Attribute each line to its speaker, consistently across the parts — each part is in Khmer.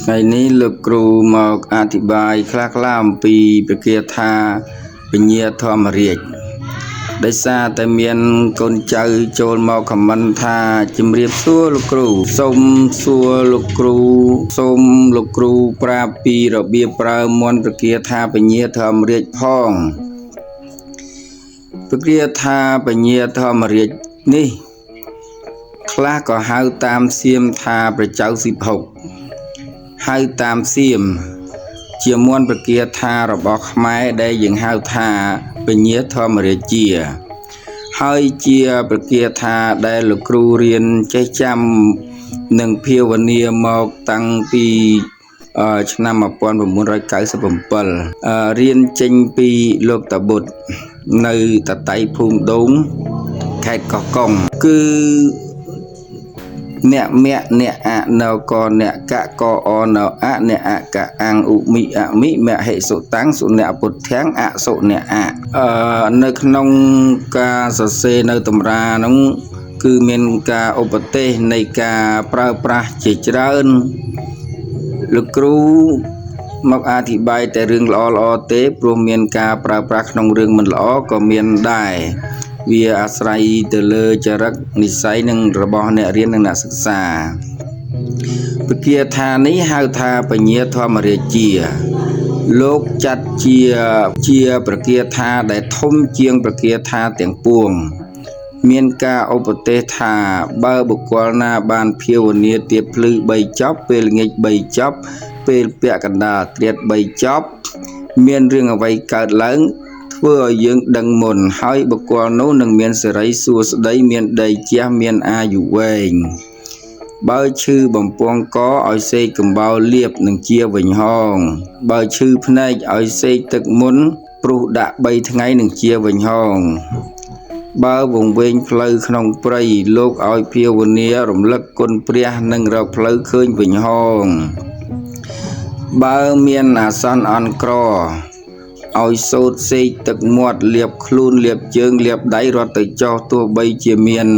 Speaker 1: ថ្ងៃនេះលោកគ្រូមកអធិប្បាយខ្លះៗអំពីព្រះគាថាពញាធម្មរាជដោយសារតែមានកូនចៅចូលមកខមមិនថាជំរាបសួរលោកគ្រូសូមសួរលោកគ្រូសូមលោកគ្រូប្រាប់ពីរបៀបប្រើមន្តព្រះគាថាពញាធម្មរាជផងព្រះគាថាពញាធម្មរាជនេះខ្លះក៏ហៅតាមសៀមថាព្រះចៅស៊ីភុកហៅតាមសៀមជាមន្តព្រះគាថារបស់ខ្មែរដែលយើងហៅថាពញាធម្មរាជាហើយជាព្រះគាថាដែលលោកគ្រូរៀនចេះចាំនិងភាវនាមកតាំងពីឆ្នាំ1997រៀនចេញពីលោកតាបុត្រនៅតតៃភូមិដូងខេត្តកោះកុងគឺអ្នកមៈអ្នកអណកអ្នកកកអណអអ្នកអកអង្គឧមិអមិមហិសុតាំងសុអ្នកពុទ្ធាំងអសុអ្នកអនៅក្នុងការសរសេរនៅតម្រានោះគឺមានការឧបទេសនៃការប្រើប្រាស់ជាច្រើនលោកគ្រូមកអធិប្បាយតែរឿងល្អទេព្រោះមានការប្រើប្រាស់ក្នុងរឿងមិនល្អក៏មានដែរវាអាស្រ័យទៅលើចរិតនិស្ស័យនិងរបស់អ្នករៀននិងអ្នកសិក្សាព្រះគាថានេះហៅថាពញាធម្មរាជាលោកចាត់ជាព្រះគាថាដែលធំជាងព្រះគាថាទាំងពួងមានការឧបទេសថាបើបុគ្គលណាបានភាវនាទៀបភ្លឺ3ចប់ពេលល្ងាច3ចប់ពេលពាក់កណ្ដាលត្រៀត3ចប់មានរឿងអ្វីកើតឡើងធ្វើឲ្យយើងដឹងមុនហើយបុគ្គលនោះនឹងមានសិរីសួស្តីមានដីជះមានអាយុវែងបើឈឺបំពង់កឲ្យសេកកំបោរលាបនឹងជាវិញហងបើឈឺភ្នែកឲ្យសេកទឹកមុនព្រុសដាក់3ថ្ងៃនឹងជាវិញហងបើវង្វេងផ្លូវក្នុងព្រៃលោកឲ្យភាវនារំលឹកគុណព្រះនិងរកផ្លូវឃើញវិញហងបើមានអាសន្នអន់ក្រឲ្យសូត្រសេកទឹកមាត់លាបខ្លួនលាបជើងលាបដៃរត់ទៅចោះទោះបីជាមាន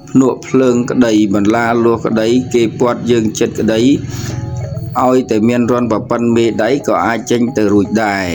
Speaker 1: ភ្នក់ភ្លើងក្តីបន្លាលួសក្តីគេពាត់យើងចិត្តក្តីឲ្យតែមានរន់ប្រប៉ិនមេដៃក៏អាចចេញទៅរួចដែរ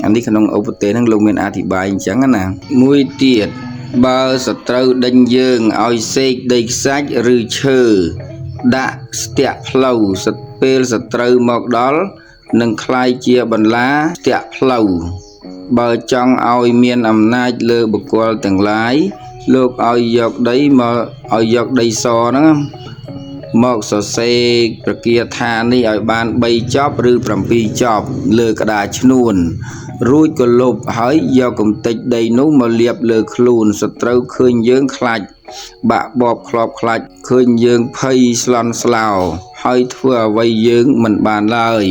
Speaker 1: អានេះក្នុងឧបទេសហ្នឹងលោកមានអធិប្បាយអញ្ចឹងណាមួយទៀតបើសត្រូវដេញយើងឲ្យសេកដីខ្សាច់ឬឈើដាក់ស្ទាក់ផ្លូវពេលសត្រូវមកដល់នឹងคล้ายជាបន្លាស្ទាក់ផ្លូវបើចង់ឲ្យមានអំណាចលើបុគ្គលទាំងឡាយលោកឲ្យយកដីសហ្នឹងមកសរសេរព្រះគាថានេះឲ្យបាន3ចប់ឬ7ចប់លើក្តារឈ្នួនរួចក៏លុបហើយយកកំទេចដីនោះមកលាបលើខ្លួនសត្រូវឃើញយើងខ្លាចបាក់បបខ្លោបខ្លាចឃើញយើងភ័យស្លន់ស្លោហើយធ្វើអ្វីយើងមិនបានឡើយ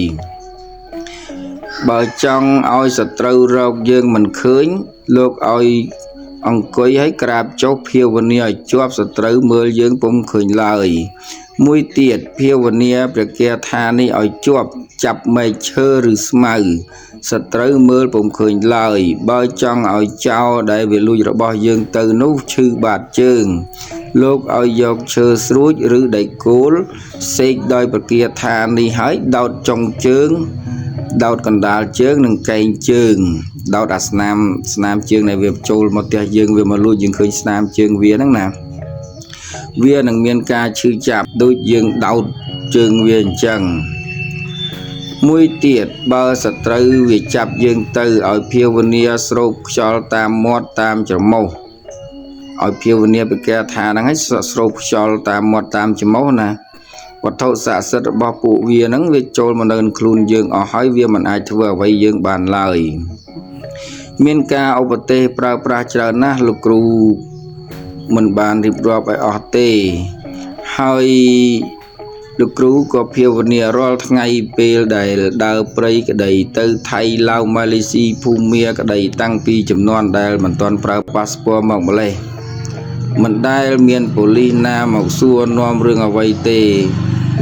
Speaker 1: បើចង់ឲ្យសត្រូវរកយើងមិនឃើញលោកឲ្យអង្គុយឲ្យក្រាបចុះភាវនាឲ្យជាប់សត្រូវមើលយើងពុំឃើញឡើយមួយទៀតភាវនាព្រះគាថានេះឲ្យជាប់ចាប់មែកឈើឬស្មៅសត្រូវមើលពុំឃើញឡើយបើចង់ឲ្យចោរដែលវាលួចរបស់យើងទៅនោះឈឺបាតជើងលោកឲ្យយកឈើស្រួចឬដែកគោលសេកដោយព្រះគាថានេះឲ្យដោតចុងជើងដោតកណ្ដាលជើងនិងកែងជើងដោតអាស្នាមជើងដែលវាចូលមកផ្ទះយើងវាមកលួចយើងឃើញស្នាមជើងវាហ្នឹងណាវានឹងមានការឈឺចាប់ដូចយើងដោតជើងវាអញ្ចឹងមួយទៀតបើសត្រូវវាចាប់យើងទៅឲ្យភាវនាស្រូបខ្យល់តាមមាត់តាមច្រមុះឲ្យភាវនាព្រះគាថាហ្នឹងឲ្យស្រូបខ្យល់តាមមាត់តាមច្រមុះណាវត្ថុស័ក្តិសិទ្ធិរបស់ពួកវាហ្នឹងវាចូលមកនៅខ្លួនយើងអស់ហើយវាមិនអាចធ្វើអ្វីយើងបានឡើយមានការឧបទេសប្រើប្រាស់ច្រើនណាស់លោកគ្រូមិនបានរៀបរាប់ឲ្យអស់ទេហើយលោកគ្រូក៏ភាវនារាល់ថ្ងៃពេលដែលដើរព្រៃក្តីទៅថៃឡាវម៉ាឡេស៊ីភូមាក្តីតាំងពីចំនួនដែលមិនទាន់ប្រើប៉ាសពតមកម្លេះមិនដែលមានប៉ូលីសណាមកសួរនាំរឿងអ្វីទេ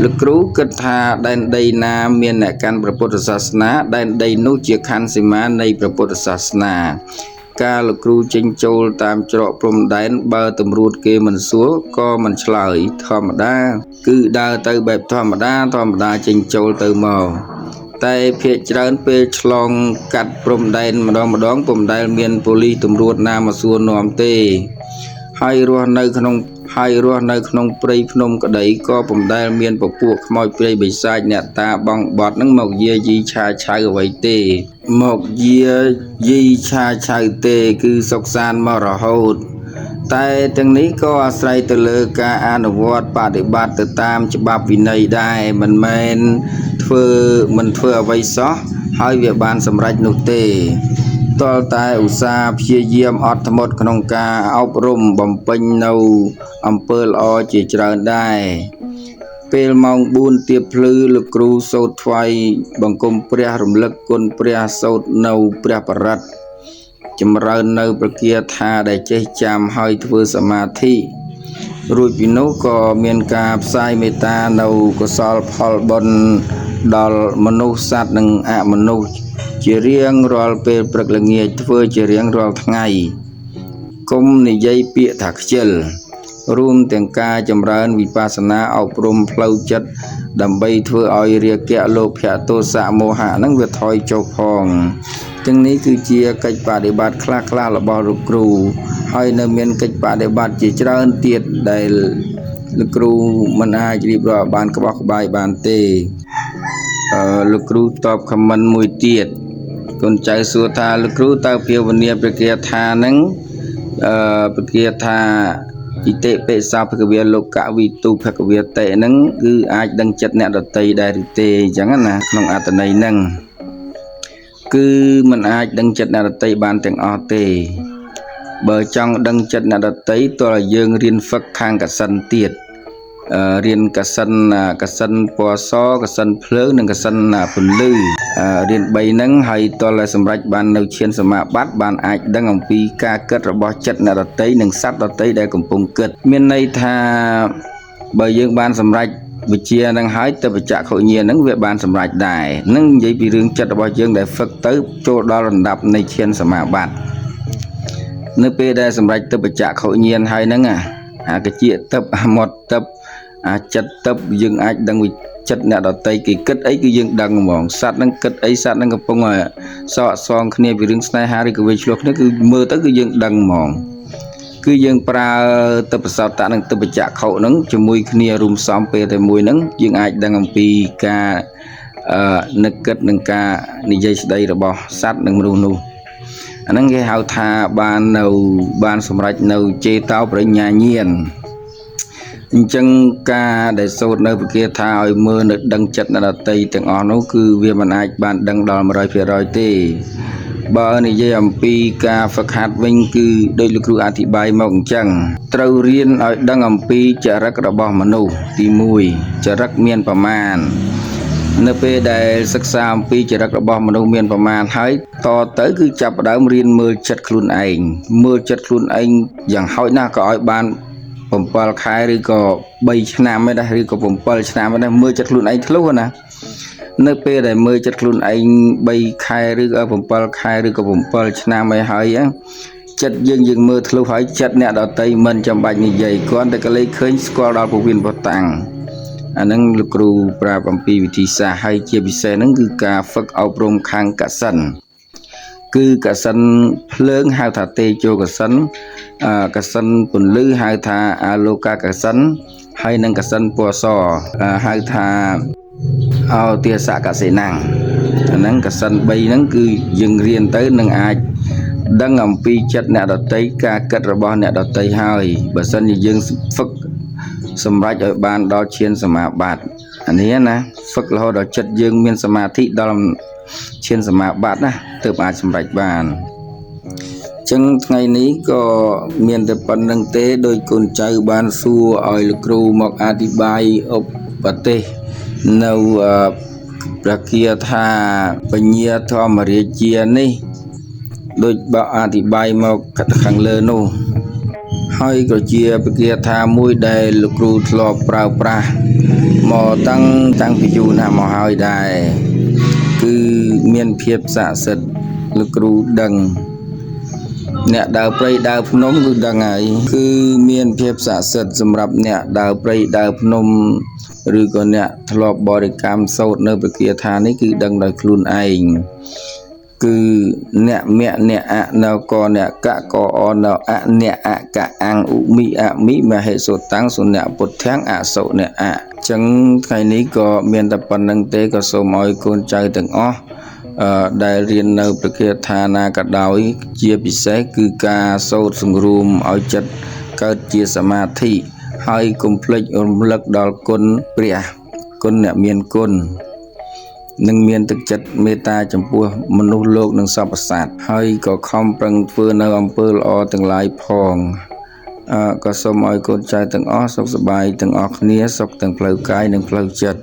Speaker 1: លោកគ្រូគិតថាដែនដីណាមានអ្នកកាន់ព្រះពុទ្ធសាសនាដែនដីនោះជាខណ្ឌសីមានៃព្រះពុទ្ធសាសនា ការលោកគ្រូចេញចូលតាមច្រកព្រំដែនបើតម្រួតគេមិនសួរក៏មិនឆ្លើយធម្មតាគឺដើរទៅបែបធម្មតាចេញចូលទៅមកតែភាគច្រើនពេលឆ្លងកាត់ព្រំដែនម្ដងពុំដែលមានប៉ូលីសតម្រួតណាមកសួរនាំទេហើយរស់នៅក្នុងព្រៃភ្នំក្តីក៏ពុំដែលមានពពួកខ្មោចព្រាយបិសាចអ្នកតាបងបត់នឹងមកយាយីឆាឆៅអ្វីទេមកយាយីឆាឆៅទេគឺសុខសាន្តមករហូតតែទាំងនេះក៏អាស្រ័យទៅលើការអនុវត្តបដិបត្តិទៅតាមច្បាប់វិន័យដែរមិនមែនធ្វើអ្វីសោះហើយវាបានសម្រេចនោះទេទាល់តែឧស្សាហ៍ព្យាយាមអត់ធ្មត់ក្នុងការអប់រំបំពេញនៅអំពើល្អជាច្រើនដែរពេលម៉ោង 4 ទៀបភ្លឺលោកគ្រូសូត្រថ្វាយបង្គំព្រះរំលឹកគុណព្រះសូត្រនៅព្រះបរិត្តចម្រើននៅព្រះគាថាដែលចេះចាំហើយធ្វើសមាធិរួចពីនោះក៏មានការផ្សាយមេត្តានៅកុសលផលបុណ្យដល់មនុស្សសត្វនិងអមនុស្សជារៀងរាល់ពេលព្រឹកល្ងាចធ្វើជារៀងរាល់ថ្ងៃកុំនិយាយពាក្យថាខ្ជិលរួមទាំងការចម្រើនវិបស្សនាអប់រំផ្លូវចិត្តដើម្បីធ្វើឲ្យរាគៈលោភៈទោសៈមោហៈនឹងវាថយចុះផងទាំងនេះគឺជាកិច្ចបដិបត្តិខ្លះៗរបស់លោកគ្រូហើយនៅមានកិច្ចបដិបត្តិជាច្រើនទៀតដែលលោកគ្រូមិនអាចរៀបរាប់បានក្បោះក្បាយបានទេលោកគ្រូតបខមមិនមួយទៀតកូនចៅសួរថាលោកគ្រូតើភាវនាព្រះគាថានឹងព្រះគាថាអិតិពិសោភគវេលោកវិទុភគវេតិនឹងគឺអាចដឹងចិត្តអ្នកដតីដែរឬទេអញ្ចឹងណាក្នុងអត្ថន័យហ្នឹងគឺមិនអាចដឹងចិត្តអ្នកដតីបានទាំងអស់ទេបើចង់ដឹងចិត្តអ្នកដតីតើយើងរៀនហ្វឹកខាងកសិនទៀតរៀនកសិនពណ៌សកសិនភ្លើងនិងកសិនពន្លឺរៀន3ហ្នឹងហើយតលសម្រាប់បាននៅឈានសមាបត្តិបានអាចដឹងអំពីការគិតរបស់ចិត្តអ្នកដតីនិងសត្វដតីដែលកំពុងគិតមានន័យថាបើយើងបានសម្រេចវិជ្ជានឹងហើយទៅបច្ចៈខុញ្ញានឹងវាបានសម្រេចដែរនឹងនិយាយពីរឿងចិត្តរបស់យើងដែលហ្វឹកទៅចូលដល់រดับនៃឈានសមាបត្តិនៅពេលដែលសម្រេចទៅបច្ចៈខុញ្ញាហើយហ្នឹងអាកជាទឹកអាមាត់ទឹកចិត្តទឹកយើងអាចដឹងវិចិត្តអ្នកដតីគេគិតអីគឺយើងដឹងហ្មងសត្វនឹងគិតអីសត្វនឹងកំពុងសក់សងគ្នាពីរឿងស្នេហាឬក៏វាឆ្លោះគ្នាគឺមើលទៅគឺយើងដឹងហ្មងគឺយើងប្រើទៅប្រសោតតនឹងទៅបច្ចៈខុនឹងជាមួយគ្នារួមផ្សំពេលតែមួយហ្នឹងយើងអាចដឹងអំពីការនឹកគិតនិងការនិយាយស្ដីរបស់សត្វនិងមនុស្សនោះអាហ្នឹងគេហៅថាបានសម្រេចនៅចេតោបរិញ្ញាញាណអញ្ចឹងការដែលសូត្រនៅព្រះគាថាឲ្យមើលនៅដឹងចិត្តអ្នកដតីទាំងអស់នោះគឺវាមិនអាចបានដឹងដល់ 100% ទេបើនិយាយអំពីការហ្វឹកហាត់វិញគឺដោយលោកគ្រូអធិប្បាយមកអញ្ចឹងត្រូវរៀនឲ្យដឹងអំពីចរិតរបស់មនុស្សទី1ចរិតមានប្រមាណនៅពេលដែលសិក្សាអំពីចរិតរបស់មនុស្សមានប្រមាណហើយតទៅគឺចាប់ផ្ដើមរៀនមើលចិត្តខ្លួនឯងយ៉ាងហោចណាស់ក៏ឲ្យបាន7 ខែឬក៏3 ឆ្នាំឯណាឬក៏7 ឆ្នាំឯណាមើលចិត្តខ្លួនឯងធ្លុះណានៅពេលដែលមើលចិត្តខ្លួនឯង3 ខែឬក៏7 ខែឬក៏7 ឆ្នាំឯហើយចិត្តយើងមើលធ្លុះហើយចិត្តអ្នកដតីមិនចាំបាច់និយាយគ្រាន់តែកលេចឃើញស្គាល់ដល់ពវៀនបតាំងអាហ្នឹងលោកគ្រូប្រាប់អំពីវិធីសាស្ត្រហើយជាពិសេសហ្នឹងគឺការហ្វឹកអប់រំខាងកសិនគឺកសិនភ្លើងហៅថាទេជោកសិនកសិនពន្លឺហៅថាអាលោកកសិនហើយនិងកសិនពណ៌សហៅថាអោទាសកសិណាំងអាហ្នឹងកសិន3ហ្នឹងគឺយើងរៀនទៅនឹងអាចដឹងអំពីចិត្តអ្នកដតីការគិតរបស់អ្នកដតីហើយបើសិនជាយើងហ្វឹកសម្រេចឲ្យបានដល់ឈានសមាបត្តិអានេះណាហ្វឹករហូតដល់ចិត្តយើងមានសមាធិដល់ឈានសមាបត្តិណាទើបអាចសម្រេចបានចឹងថ្ងៃនេះក៏មានតែប៉ុណ្្នឹងទេដោយកូនចៅបានសួរឲ្យលោកគ្រូមកអធិប្បាយឧបទេសនៅព្រះគាថាបញ្ញាធម្មរាជានេះដូចបើអធិប្បាយមកខាងលើនោះហើយក៏ជាព្រះគាថាមួយដែលលោកគ្រូធ្លាប់ប្រើប្រាស់មកតាំងពីយូរណាស់មកហើយដែរគឺមានភាពស័ក្តិសិទ្ធិលោកគ្រូដឹង អ្នកដើរព្រៃដើរភ្នំគឺដឹងហើយគឺមានភាពស័ក្តិសិទ្ធិសម្រាប់អ្នកដើរព្រៃដើរភ្នំឬក៏អ្នកធ្លាប់បរិកម្មសូត្រនៅព្រះគាថានេះគឺដឹងដោយខ្លួនឯងគឺអ្នកមៈអ្នកអណៅកអ្នកកកអណៅអអ្នកអកអង្គឧមិអមិមហេសុតាំងសុអ្នកពុទ្ធាំងអសុអ្នកអចឹងថ្ងៃនេះក៏មានតែប៉ុណ្្នឹងទេក៏សូមឲ្យកូនចៅទាំងអស់ដែលរៀននៅព្រះគាថាណាក៏ដោយជាពិសេសគឺការសូត្រសង្រួមឲ្យចិត្តកើតជាសមាធិហើយកុំភ្លេចរំលឹកដល់គុណព្រះគុណអ្នកមានគុណនិងមានទឹកចិត្តមេត្តាចំពោះមនុស្សលោកនិងសព្វសត្វហើយក៏ខំប្រឹងធ្វើនៅអំពើល្អទាំងឡាយផងក៏សូមឲ្យកូនចៅទាំងអស់សុខសប្បាយទាំងអស់គ្នាសុខទាំងផ្លូវកាយនិងផ្លូវចិត្ត